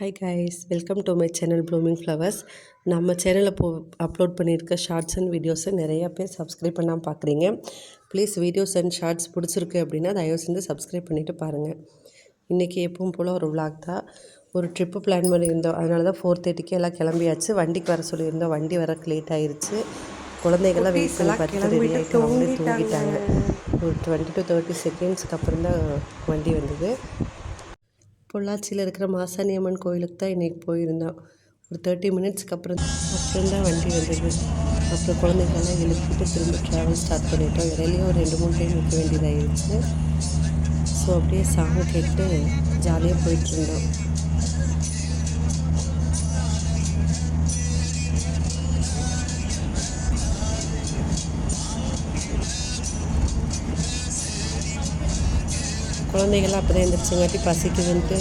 Hi guys, welcome to my channel blooming flowers. நம்ம சேனலில் upload பண்ணியிருக்க ஷார்ட்ஸ் அண்ட் வீடியோஸை நிறையா பேர் சப்ஸ்கிரைப் பண்ணாமல் பார்க்குறீங்க. ப்ளீஸ் வீடியோஸ் அண்ட் ஷார்ட்ஸ் பிடிச்சிருக்கு அப்படின்னா தயவு செஞ்சு சப்ஸ்கிரைப் பண்ணிவிட்டு பாருங்கள். இன்றைக்கி எப்பவும் போல் ஒரு விளாக் தான். ஒரு ட்ரிப்பு பிளான் பண்ணியிருந்தோம். அதனால தான் 4:30க்கு எல்லாம் கிளம்பியாச்சு. வண்டிக்கு வர சொல்லியிருந்தோம். வண்டி வரக்கு லேட் ஆயிடுச்சு. குழந்தைகள்லாம் வெயிட் பண்ணி பார்த்து ரெடி ஆகிட்டு அவங்களே தூங்கிட்டாங்க. ஒரு 20 to 30 செகண்ட்ஸ்க்கு அப்புறம் தான் வண்டி வந்தது. பொள்ளாச்சியில் இருக்கிற மாசாணி அம்மன் கோயிலுக்கு தான் இன்றைக்கி போயிருந்தோம். ஒரு 30 மினிட்ஸ்க்கு அப்புறம் தான் வண்டி வந்தது. அப்புறம் குழந்தைங்கள்லாம் எழுப்பிட்டு திரும்ப ட்ராவல் ஸ்டார்ட் பண்ணிட்டோம். இடையிலையும் ஒரு 2-3 டைம் நிற்க வேண்டியதாகிடுச்சு. ஸோ அப்படியே சாங் கேட்டு ஜாலியாக போயிட்டுருந்தோம். குழந்தைகள்லாம் அப்போ தான் எழுந்திரிச்சங்காட்டி பசிக்குதுன்ட்டு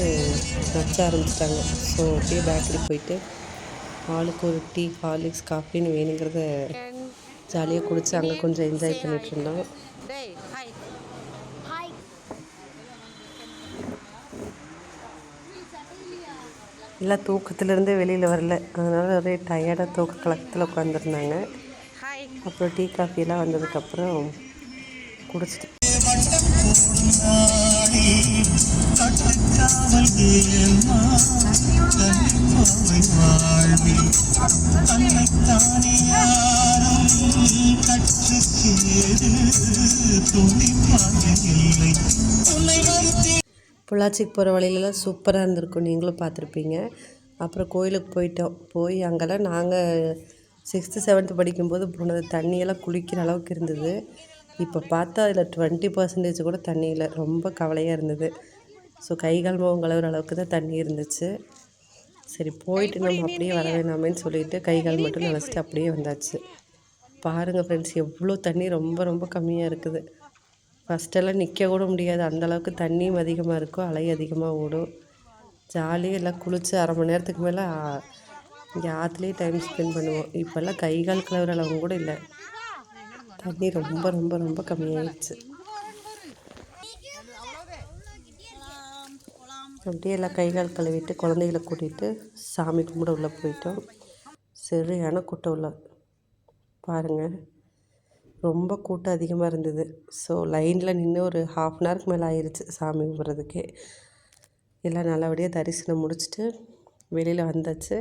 நச்ச ஆரம்பிச்சிட்டாங்க. ஸோ அப்படியே பேக்கரி போயிட்டு ஆளுக்கு ஒரு டீ, ஹார்லிக்ஸ், காஃபின்னு வேணுங்கிறத ஜாலியாக குடிச்சு அங்கே கொஞ்சம் என்ஜாய் பண்ணிகிட்டு இருந்தோம். எல்லாம் தூக்கத்துலேருந்தே வெளியில் வரல, அதனால் ஒரே டயர்டாக தூக்க கலக்கத்தில் உட்காந்துருந்தாங்க. அப்புறம் டீ காஃபியெல்லாம் வந்ததுக்கப்புறம் குடிச்சிட்டு பொள்ளாச்சிக்கு போகிற வழியிலலாம் சூப்பராக இருந்திருக்கும், நீங்களும் பார்த்துருப்பீங்க. அப்புறம் கோயிலுக்கு போய் அங்கெல்லாம் நாங்கள் 6th 7th படிக்கும்போது போனது. தண்ணியெல்லாம் குளிக்கிற அளவுக்கு இருந்தது. இப்போ பார்த்தா அதில் 20% கூட தண்ணி இல்லை. ரொம்ப கவலையாக இருந்தது. ஸோ கை கால் முகம் கழுவுற அளவுக்கு தான் தண்ணி இருந்துச்சு. சரி போயிட்டு நம்ம அப்படியே வர வேணாமேன்னு சொல்லிவிட்டு கை கால் மட்டும் நினச்சிட்டு அப்படியே வந்தாச்சு. பாருங்கள் ஃப்ரெண்ட்ஸ், எவ்வளோ தண்ணி ரொம்ப ரொம்ப கம்மியாக இருக்குது. ஃபஸ்ட்டெல்லாம் நிற்க கூட முடியாது, அந்தளவுக்கு தண்ணியும் அதிகமாக இருக்கும், அலை அதிகமாக ஓடும். ஜாலியாக எல்லாம் குளித்து அரை மணி நேரத்துக்கு மேலே இங்கே ஆற்றுலேயே டைம் ஸ்பெண்ட் பண்ணுவோம். இப்போல்லாம் கை கால் கழுவுற அளவு கூட இல்லை. தண்ணி ரொம்ப ரொம்ப ரொம்ப கம்மியாகிடுச்சு. அப்படியே எல்லாம் கை கால் கழுவிட்டு குழந்தைகளை கூட்டிகிட்டு சாமி கும்பிட உள்ளே போயிட்டோம். சரியான கூட்டம் உள்ள பாருங்கள், ரொம்ப கூட்டம் அதிகமாக இருந்தது. ஸோ லைனில் நின்று ஒரு 1/2 அன் ஹவருக்கு மேலே ஆயிடுச்சு சாமி கும்பிட்றதுக்கே. எல்லாம் நல்லபடியாக தரிசனம் முடிச்சுட்டு வெளியில் வந்தாச்சு.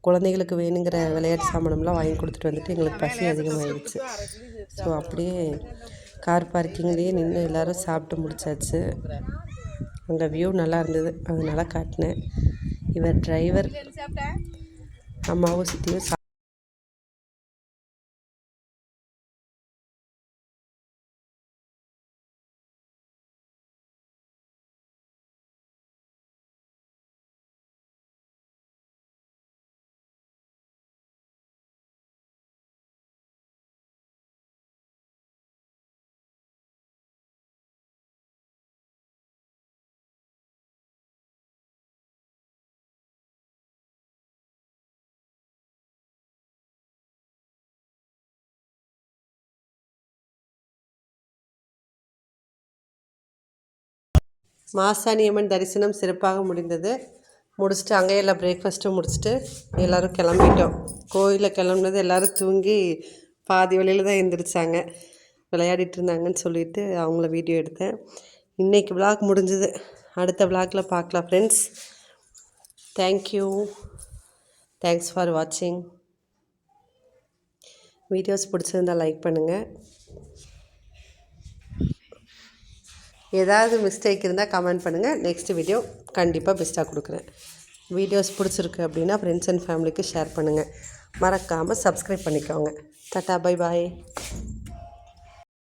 குழந்தைகளுக்கு வேணுங்கிற விளையாட்டு சாமானம்லாம் வாங்கி கொடுத்துட்டு வந்துட்டு எங்களுக்கு பசி அதிகமாகிடுச்சு. ஸோ அப்படியே கார் பார்க்கிங்லேயே நின்று எல்லோரும் சாப்பிட்டு முடித்தாச்சு. அங்கே வியூ நல்லா இருந்தது, அதனால காட்டினேன். இவர் டிரைவர், அம்மாவும் சித்தியும் மாசாணி அம்மன் தரிசனம் சிறப்பாக முடிச்சுட்டு அங்கேயே எல்லாம் பிரேக்ஃபாஸ்ட்டும் முடிச்சுட்டு எல்லோரும் கிளம்பிட்டோம். கோயிலில் கிளம்புனது எல்லோரும் தூங்கி பாதி வழியில் தான் எழுந்திரிச்சாங்க. விளையாடிட்டு இருந்தாங்கன்னு சொல்லிவிட்டு அவங்கள வீடியோ எடுத்தேன். இன்றைக்கி விளாக் முடிஞ்சுது. அடுத்த விளாகில் பார்க்கலாம் ஃப்ரெண்ட்ஸ். தேங்க்யூ, தேங்க்ஸ் ஃபார் வாட்சிங். வீடியோஸ் பிடிச்சிருந்தால் லைக் பண்ணுங்கள். ஏதாவது மிஸ்டேக் இருந்தால் கமெண்ட் பண்ணுங்கள். நெக்ஸ்ட் வீடியோ கண்டிப்பாக பெஸ்ட்டாக கொடுக்குறேன். வீடியோஸ் பிடிச்சிருக்கு அப்படின்னா ஃப்ரெண்ட்ஸ் அண்ட் ஃபேமிலிக்கு ஷேர் பண்ணுங்கள். மறக்காமல் சப்ஸ்கிரைப் பண்ணிக்கோங்க. Tata, bye bye.